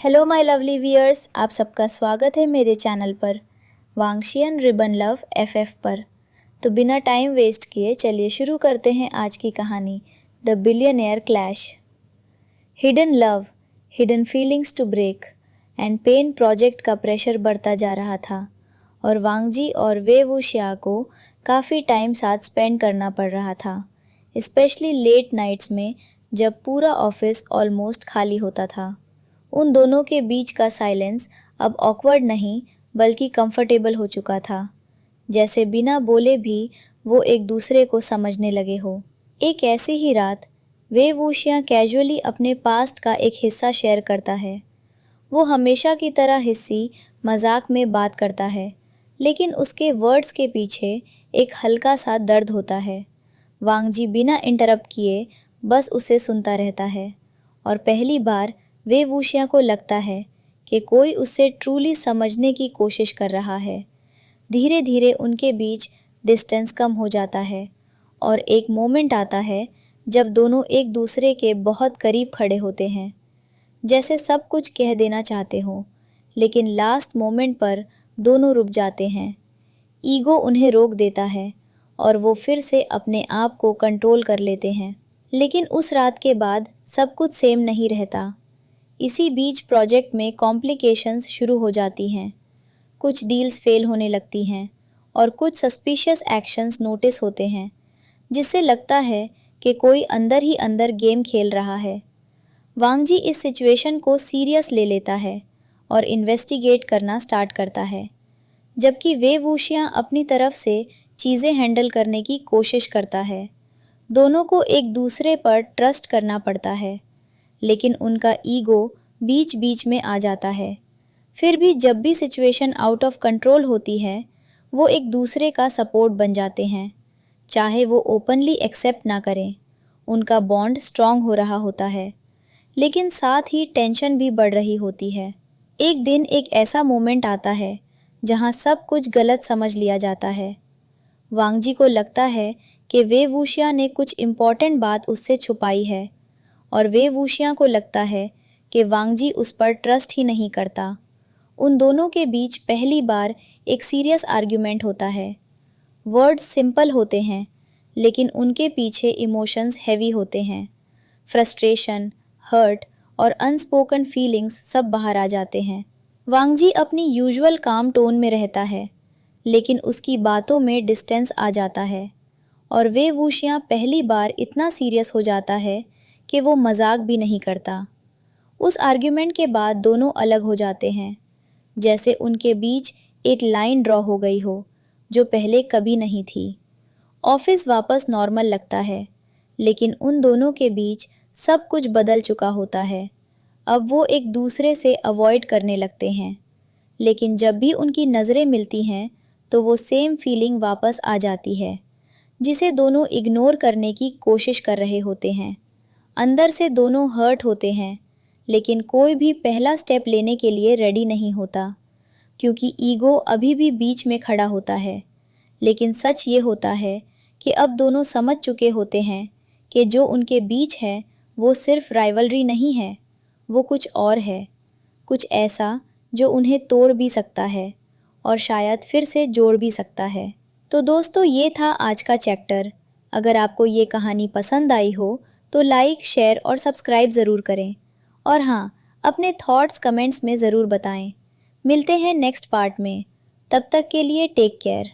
Hello my lovely viewers, आप सबका स्वागत है मेरे चैनल पर वांगशियन रिबन लव एफएफ पर। तो बिना टाइम वेस्ट किए चलिए शुरू करते हैं आज की कहानी the billionaire clash. Hidden love, hidden feelings to break and pain project का प्रेशर बढ़ता जा रहा था और वांगजी और वे वुशिया को काफ़ी टाइम साथ स्पेंड करना पड़ रहा था, स्पेशली लेट नाइट्स में जब पूरा ऑफिस ऑलमोस्ट खाली होता था। उन दोनों के बीच का साइलेंस अब ऑकवर्ड नहीं बल्कि कंफर्टेबल हो चुका था, जैसे बिना बोले भी वो एक दूसरे को समझने लगे हो। एक ऐसी ही रात वे वुशिया कैजुअली अपने पास्ट का एक हिस्सा शेयर करता है। वो हमेशा की तरह हिस्सी मजाक में बात करता है, लेकिन उसके वर्ड्स के पीछे एक हल्का सा दर्द होता है। वांगजी बिना इंटरप्ट किए बस उसे सुनता रहता है और पहली बार वे वुशिया को लगता है कि कोई उसे ट्रूली समझने की कोशिश कर रहा है। धीरे धीरे उनके बीच डिस्टेंस कम हो जाता है और एक मोमेंट आता है जब दोनों एक दूसरे के बहुत करीब खड़े होते हैं, जैसे सब कुछ कह देना चाहते हों, लेकिन लास्ट मोमेंट पर दोनों रुक जाते हैं। ईगो उन्हें रोक देता है और वो फिर से अपने आप को कंट्रोल कर लेते हैं। लेकिन उस रात के बाद सब कुछ सेम नहीं रहता। इसी बीच प्रोजेक्ट में कॉम्प्लिकेशंस शुरू हो जाती हैं। कुछ डील्स फेल होने लगती हैं और कुछ सस्पिशियस एक्शंस नोटिस होते हैं, जिससे लगता है कि कोई अंदर ही अंदर गेम खेल रहा है। वांगजी इस सिचुएशन को सीरियस ले लेता है और इन्वेस्टिगेट करना स्टार्ट करता है, जबकि वे वुशिया अपनी तरफ से चीज़ें हैंडल करने की कोशिश करता है। दोनों को एक दूसरे पर ट्रस्ट करना पड़ता है, लेकिन उनका ईगो बीच बीच में आ जाता है। फिर भी जब भी सिचुएशन आउट ऑफ कंट्रोल होती है, वो एक दूसरे का सपोर्ट बन जाते हैं, चाहे वो ओपनली एक्सेप्ट ना करें। उनका बॉन्ड स्ट्रांग हो रहा होता है, लेकिन साथ ही टेंशन भी बढ़ रही होती है। एक दिन एक ऐसा मोमेंट आता है जहाँ सब कुछ गलत समझ लिया जाता है। वांगजी को लगता है कि वे वुशिया ने कुछ इम्पॉर्टेंट बात उससे छुपाई है और वे वुशिया को लगता है कि वांगजी उस पर ट्रस्ट ही नहीं करता। उन दोनों के बीच पहली बार एक सीरियस आर्ग्यूमेंट होता है। वर्ड्स सिंपल होते हैं, लेकिन उनके पीछे इमोशंस हैवी होते हैं। फ्रस्ट्रेशन, हर्ट और अनस्पोकन फीलिंग्स सब बाहर आ जाते हैं। वांगजी अपनी यूजुअल काम टोन में रहता है, लेकिन उसकी बातों में डिस्टेंस आ जाता है और वे वुशिया पहली बार इतना सीरियस हो जाता है कि वो मजाक भी नहीं करता। उस आर्ग्यूमेंट के बाद दोनों अलग हो जाते हैं, जैसे उनके बीच एक लाइन ड्रॉ हो गई हो जो पहले कभी नहीं थी। ऑफिस वापस नॉर्मल लगता है, लेकिन उन दोनों के बीच सब कुछ बदल चुका होता है। अब वो एक दूसरे से अवॉइड करने लगते हैं, लेकिन जब भी उनकी नज़रें मिलती हैं तो वो सेम फीलिंग वापस आ जाती है, जिसे दोनों इग्नोर करने की कोशिश कर रहे होते हैं। अंदर से दोनों हर्ट होते हैं, लेकिन कोई भी पहला स्टेप लेने के लिए रेडी नहीं होता, क्योंकि ईगो अभी भी बीच में खड़ा होता है। लेकिन सच ये होता है कि अब दोनों समझ चुके होते हैं कि जो उनके बीच है वो सिर्फ राइवलरी नहीं है, वो कुछ और है, कुछ ऐसा जो उन्हें तोड़ भी सकता है और शायद फिर से जोड़ भी सकता है। तो दोस्तों, ये था आज का चैप्टर। अगर आपको ये कहानी पसंद आई हो तो लाइक, शेयर और सब्सक्राइब ज़रूर करें। और हाँ, अपने थॉट्स कमेंट्स में ज़रूर बताएं। मिलते हैं नेक्स्ट पार्ट में। तब तक के लिए टेक केयर।